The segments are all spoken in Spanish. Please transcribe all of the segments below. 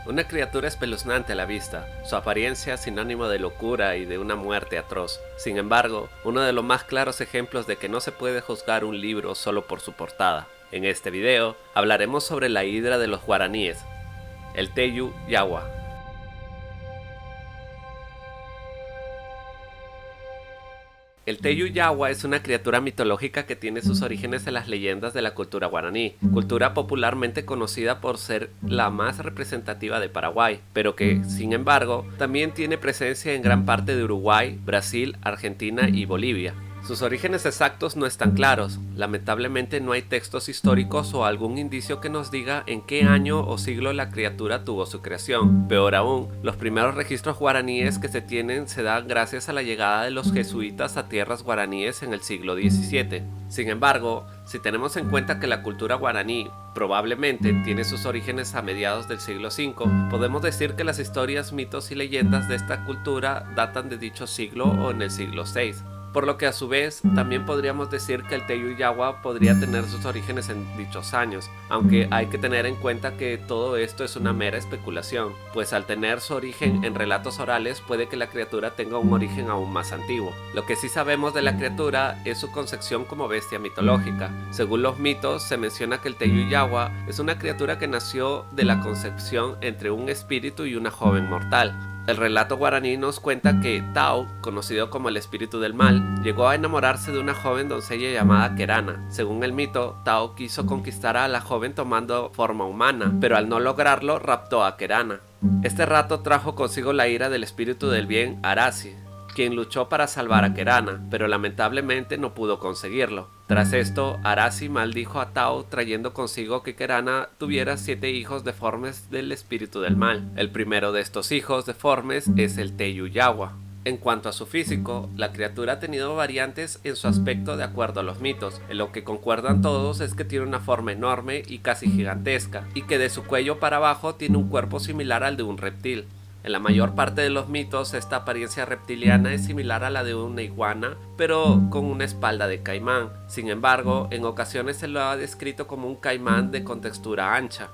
Una criatura espeluznante a la vista, su apariencia sinónimo de locura y de una muerte atroz. Sin embargo, uno de los más claros ejemplos de que no se puede juzgar un libro solo por su portada. En este video hablaremos sobre la hidra de los guaraníes, el Teyu Yawa. El Teyu Yawa es una criatura mitológica que tiene sus orígenes en las leyendas de la cultura guaraní, cultura popularmente conocida por ser la más representativa de Paraguay, pero que, sin embargo, también tiene presencia en gran parte de Uruguay, Brasil, Argentina y Bolivia. Sus orígenes exactos no están claros, lamentablemente no hay textos históricos o algún indicio que nos diga en qué año o siglo la criatura tuvo su creación. Peor aún, los primeros registros guaraníes que se tienen se dan gracias a la llegada de los jesuitas a tierras guaraníes en el siglo XVII. Sin embargo, si tenemos en cuenta que la cultura guaraní probablemente tiene sus orígenes a mediados del siglo V, podemos decir que las historias, mitos y leyendas de esta cultura datan de dicho siglo o en el siglo VI. Por lo que a su vez también podríamos decir que el Teyu Yawa podría tener sus orígenes en dichos años, aunque hay que tener en cuenta que todo esto es una mera especulación, pues al tener su origen en relatos orales puede que la criatura tenga un origen aún más antiguo. Lo que sí sabemos de la criatura es su concepción como bestia mitológica. Según los mitos se menciona que el Teyu Yawa es una criatura que nació de la concepción entre un espíritu y una joven mortal. El relato guaraní nos cuenta que Tao, conocido como el espíritu del mal, llegó a enamorarse de una joven doncella llamada Kerana. Según el mito, Tao quiso conquistar a la joven tomando forma humana, pero al no lograrlo raptó a Kerana. Este rato trajo consigo la ira del espíritu del bien Arasi, quien luchó para salvar a Kerana, pero lamentablemente no pudo conseguirlo. Tras esto, Arasi maldijo a Tao trayendo consigo que Kerana tuviera 7 hijos deformes del espíritu del mal. El primero de estos hijos deformes es el Teyu Yawa. En cuanto a su físico, la criatura ha tenido variantes en su aspecto de acuerdo a los mitos. En lo que concuerdan todos es que tiene una forma enorme y casi gigantesca, y que de su cuello para abajo tiene un cuerpo similar al de un reptil. En la mayor parte de los mitos, esta apariencia reptiliana es similar a la de una iguana, pero con una espalda de caimán. Sin embargo, en ocasiones se lo ha descrito como un caimán de contextura ancha.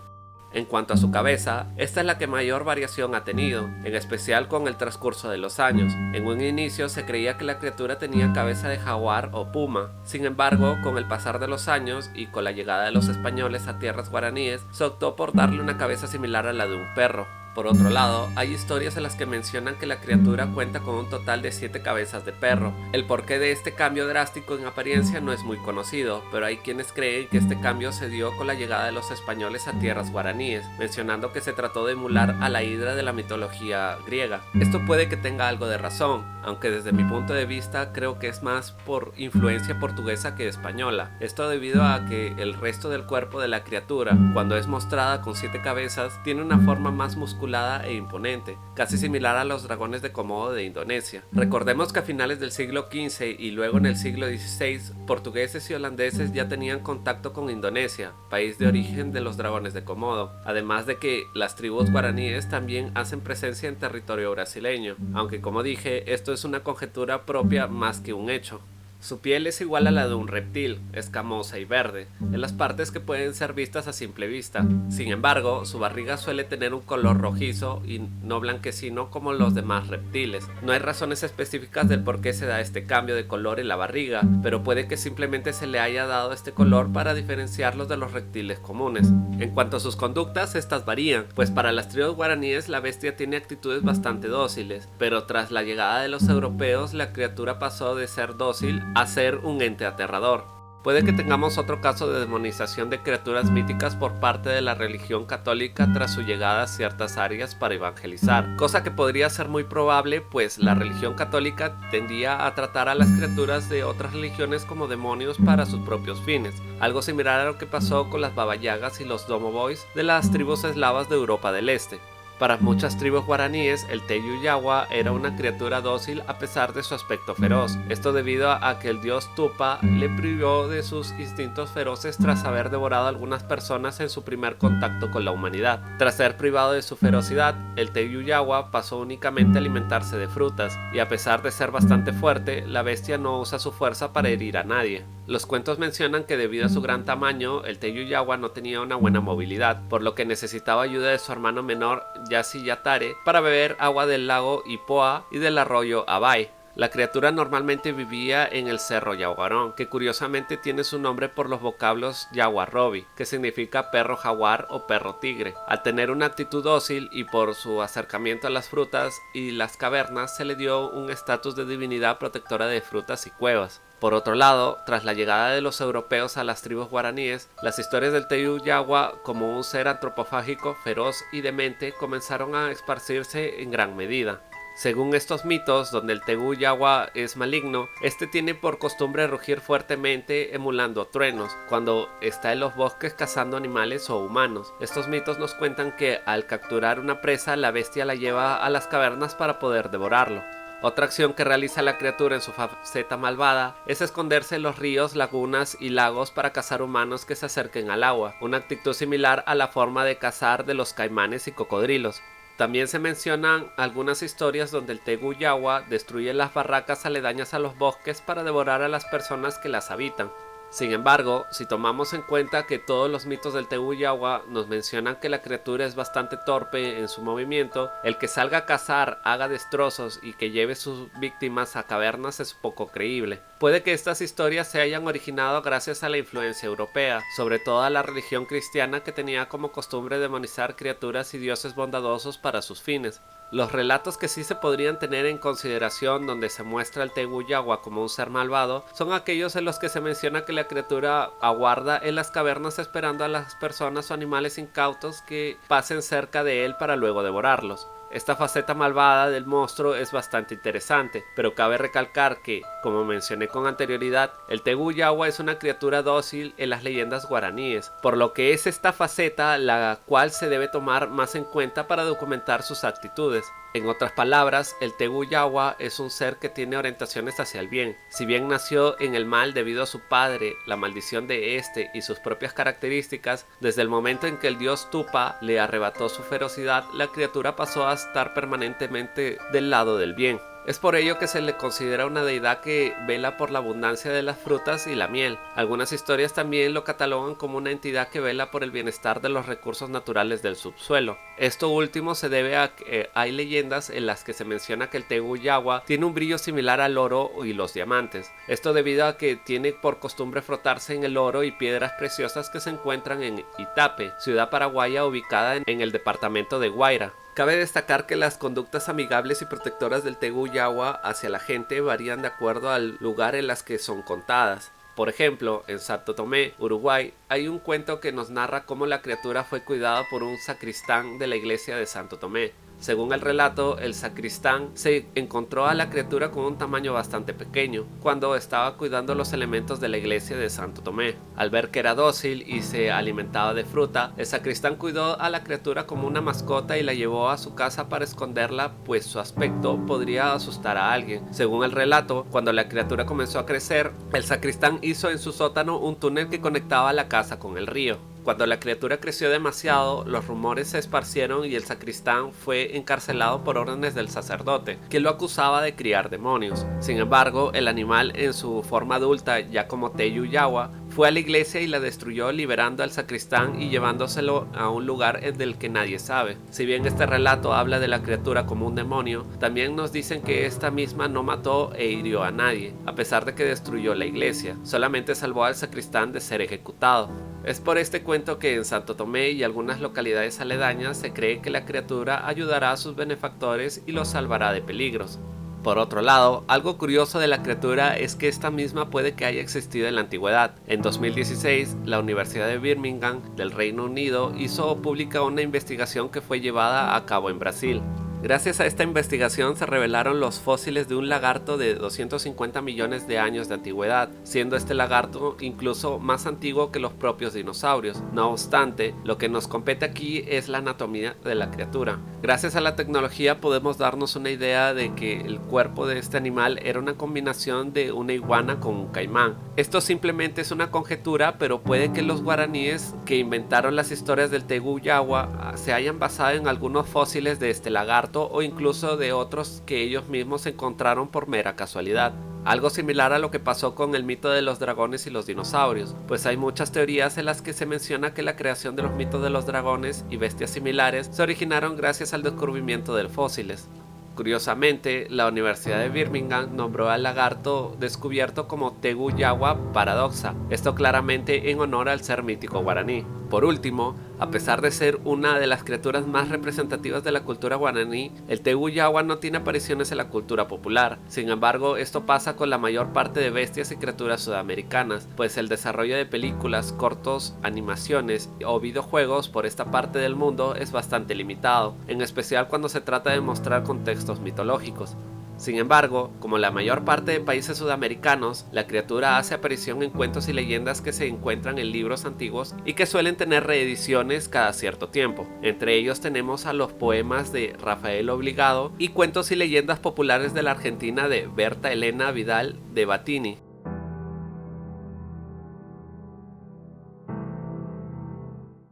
En cuanto a su cabeza, esta es la que mayor variación ha tenido, en especial con el transcurso de los años. En un inicio se creía que la criatura tenía cabeza de jaguar o puma. Sin embargo, con el pasar de los años y con la llegada de los españoles a tierras guaraníes, se optó por darle una cabeza similar a la de un perro. Por otro lado, hay historias en las que mencionan que la criatura cuenta con un total de 7 cabezas de perro. El porqué de este cambio drástico en apariencia no es muy conocido, pero hay quienes creen que este cambio se dio con la llegada de los españoles a tierras guaraníes, mencionando que se trató de emular a la hidra de la mitología griega. Esto puede que tenga algo de razón, aunque desde mi punto de vista creo que es más por influencia portuguesa que española. Esto debido a que el resto del cuerpo de la criatura, cuando es mostrada con 7 cabezas, tiene una forma más muscular e imponente, casi similar a los dragones de Komodo de Indonesia. Recordemos que a finales del siglo XV y luego en el siglo XVI, portugueses y holandeses ya tenían contacto con Indonesia, país de origen de los dragones de Komodo, además de que las tribus guaraníes también hacen presencia en territorio brasileño, aunque como dije, esto es una conjetura propia más que un hecho. Su piel es igual a la de un reptil, escamosa y verde, en las partes que pueden ser vistas a simple vista. Sin embargo, su barriga suele tener un color rojizo y no blanquecino como los demás reptiles. No hay razones específicas del por qué se da este cambio de color en la barriga, pero puede que simplemente se le haya dado este color para diferenciarlos de los reptiles comunes. En cuanto a sus conductas, estas varían, pues para las tribus guaraníes la bestia tiene actitudes bastante dóciles, pero tras la llegada de los europeos la criatura pasó de ser dócil a ser un ente aterrador. Puede que tengamos otro caso de demonización de criaturas míticas por parte de la religión católica tras su llegada a ciertas áreas para evangelizar, cosa que podría ser muy probable, pues la religión católica tendía a tratar a las criaturas de otras religiones como demonios para sus propios fines, algo similar a lo que pasó con las Baba Yagas y los Domo Boys de las tribus eslavas de Europa del Este. Para muchas tribus guaraníes, el Teyu Yawa era una criatura dócil a pesar de su aspecto feroz. Esto debido a que el dios Tupa le privó de sus instintos feroces tras haber devorado a algunas personas en su primer contacto con la humanidad. Tras ser privado de su ferocidad, el Teyu Yawa pasó únicamente a alimentarse de frutas, y a pesar de ser bastante fuerte, la bestia no usa su fuerza para herir a nadie. Los cuentos mencionan que debido a su gran tamaño, el Teiyu Yawa no tenía una buena movilidad, por lo que necesitaba ayuda de su hermano menor Yasi Yatare para beber agua del lago Ipoa y del arroyo Abai. La criatura normalmente vivía en el cerro Yaguarón, que curiosamente tiene su nombre por los vocablos Yaguarrobi, que significa perro jaguar o perro tigre. Al tener una actitud dócil y por su acercamiento a las frutas y las cavernas, se le dio un estatus de divinidad protectora de frutas y cuevas. Por otro lado, tras la llegada de los europeos a las tribus guaraníes, las historias del Teiyu Yawa como un ser antropofágico, feroz y demente comenzaron a esparcirse en gran medida. Según estos mitos, donde el Teiyu Yawa es maligno, este tiene por costumbre rugir fuertemente emulando truenos, cuando está en los bosques cazando animales o humanos. Estos mitos nos cuentan que al capturar una presa, la bestia la lleva a las cavernas para poder devorarlo. Otra acción que realiza la criatura en su faceta malvada es esconderse en los ríos, lagunas y lagos para cazar humanos que se acerquen al agua, una actitud similar a la forma de cazar de los caimanes y cocodrilos. También se mencionan algunas historias donde el Teiyu Yawa destruye las barracas aledañas a los bosques para devorar a las personas que las habitan. Sin embargo, si tomamos en cuenta que todos los mitos del Teiyu Yawa nos mencionan que la criatura es bastante torpe en su movimiento, el que salga a cazar, haga destrozos y que lleve sus víctimas a cavernas es poco creíble. Puede que estas historias se hayan originado gracias a la influencia europea, sobre todo a la religión cristiana que tenía como costumbre demonizar criaturas y dioses bondadosos para sus fines. Los relatos que sí se podrían tener en consideración donde se muestra al Teiyu Yawa como un ser malvado son aquellos en los que se menciona que la criatura aguarda en las cavernas esperando a las personas o animales incautos que pasen cerca de él para luego devorarlos. Esta faceta malvada del monstruo es bastante interesante, pero cabe recalcar que, como mencioné con anterioridad, el Teiyu Yawa es una criatura dócil en las leyendas guaraníes, por lo que es esta faceta la cual se debe tomar más en cuenta para documentar sus actitudes. En otras palabras, el Teiyu Yawa es un ser que tiene orientaciones hacia el bien. Si bien nació en el mal debido a su padre, la maldición de este y sus propias características, desde el momento en que el dios Tupa le arrebató su ferocidad, la criatura pasó a estar permanentemente del lado del bien. Es por ello que se le considera una deidad que vela por la abundancia de las frutas y la miel. Algunas historias también lo catalogan como una entidad que vela por el bienestar de los recursos naturales del subsuelo. Esto último se debe a que hay leyendas en las que se menciona que el Teiyu Yawa tiene un brillo similar al oro y los diamantes. Esto debido a que tiene por costumbre frotarse en el oro y piedras preciosas que se encuentran en Itape, ciudad paraguaya ubicada en el departamento de Guaira. Cabe destacar que las conductas amigables y protectoras del Teiyu Yawa hacia la gente varían de acuerdo al lugar en las que son contadas. Por ejemplo, en Santo Tomé, Uruguay, hay un cuento que nos narra cómo la criatura fue cuidada por un sacristán de la iglesia de Santo Tomé. Según el relato, el sacristán se encontró a la criatura con un tamaño bastante pequeño cuando estaba cuidando los elementos de la iglesia de Santo Tomé. Al ver que era dócil y se alimentaba de fruta, el sacristán cuidó a la criatura como una mascota y la llevó a su casa para esconderla, pues su aspecto podría asustar a alguien. Según el relato, cuando la criatura comenzó a crecer, el sacristán hizo en su sótano un túnel que conectaba la casa con el río. Cuando la criatura creció demasiado, los rumores se esparcieron y el sacristán fue encarcelado por órdenes del sacerdote, que lo acusaba de criar demonios. Sin embargo, el animal en su forma adulta, ya como Teiyu Yawa, fue a la iglesia y la destruyó, liberando al sacristán y llevándoselo a un lugar del que nadie sabe. Si bien este relato habla de la criatura como un demonio, también nos dicen que esta misma no mató e hirió a nadie, a pesar de que destruyó la iglesia, solamente salvó al sacristán de ser ejecutado. Es por este cuento que en Santo Tomé y algunas localidades aledañas se cree que la criatura ayudará a sus benefactores y los salvará de peligros. Por otro lado, algo curioso de la criatura es que esta misma puede que haya existido en la antigüedad. En 2016, la Universidad de Birmingham del Reino Unido hizo pública una investigación que fue llevada a cabo en Brasil. Gracias a esta investigación se revelaron los fósiles de un lagarto de 250 millones de años de antigüedad, siendo este lagarto incluso más antiguo que los propios dinosaurios. No obstante, lo que nos compete aquí es la anatomía de la criatura. Gracias a la tecnología podemos darnos una idea de que el cuerpo de este animal era una combinación de una iguana con un caimán. Esto simplemente es una conjetura, pero puede que los guaraníes que inventaron las historias del Teiyu Yawa se hayan basado en algunos fósiles de este lagarto o incluso de otros que ellos mismos encontraron por mera casualidad. algo similar a lo que pasó con el mito de los dragones y los dinosaurios, pues hay muchas teorías en las que se menciona que la creación de los mitos de los dragones y bestias similares se originaron gracias al descubrimiento de fósiles. Curiosamente, la Universidad de Birmingham nombró al lagarto descubierto como Tegu Yawa Paradoxa, esto claramente en honor al ser mítico guaraní. Por último, a pesar de ser una de las criaturas más representativas de la cultura guaraní, el Tegu Yawa no tiene apariciones en la cultura popular. Sin embargo, esto pasa con la mayor parte de bestias y criaturas sudamericanas, pues el desarrollo de películas, cortos, animaciones o videojuegos por esta parte del mundo es bastante limitado, en especial cuando se trata de mostrar contextos mitológicos. Sin embargo, como la mayor parte de países sudamericanos, la criatura hace aparición en cuentos y leyendas que se encuentran en libros antiguos y que suelen tener reediciones cada cierto tiempo. Entre ellos tenemos a los poemas de Rafael Obligado y cuentos y leyendas populares de la Argentina de Berta Elena Vidal de Batini.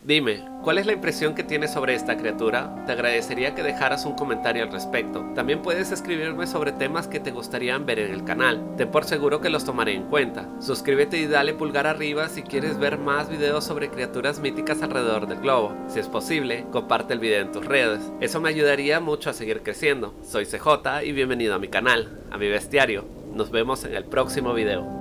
Dime, ¿cuál es la impresión que tienes sobre esta criatura? Te agradecería que dejaras un comentario al respecto. También puedes escribirme sobre temas que te gustarían ver en el canal. Ten por seguro que los tomaré en cuenta. Suscríbete y dale pulgar arriba si quieres ver más videos sobre criaturas míticas alrededor del globo. Si es posible, comparte el video en tus redes. Eso me ayudaría mucho a seguir creciendo. Soy CJ y bienvenido a mi canal, a mi bestiario. Nos vemos en el próximo video.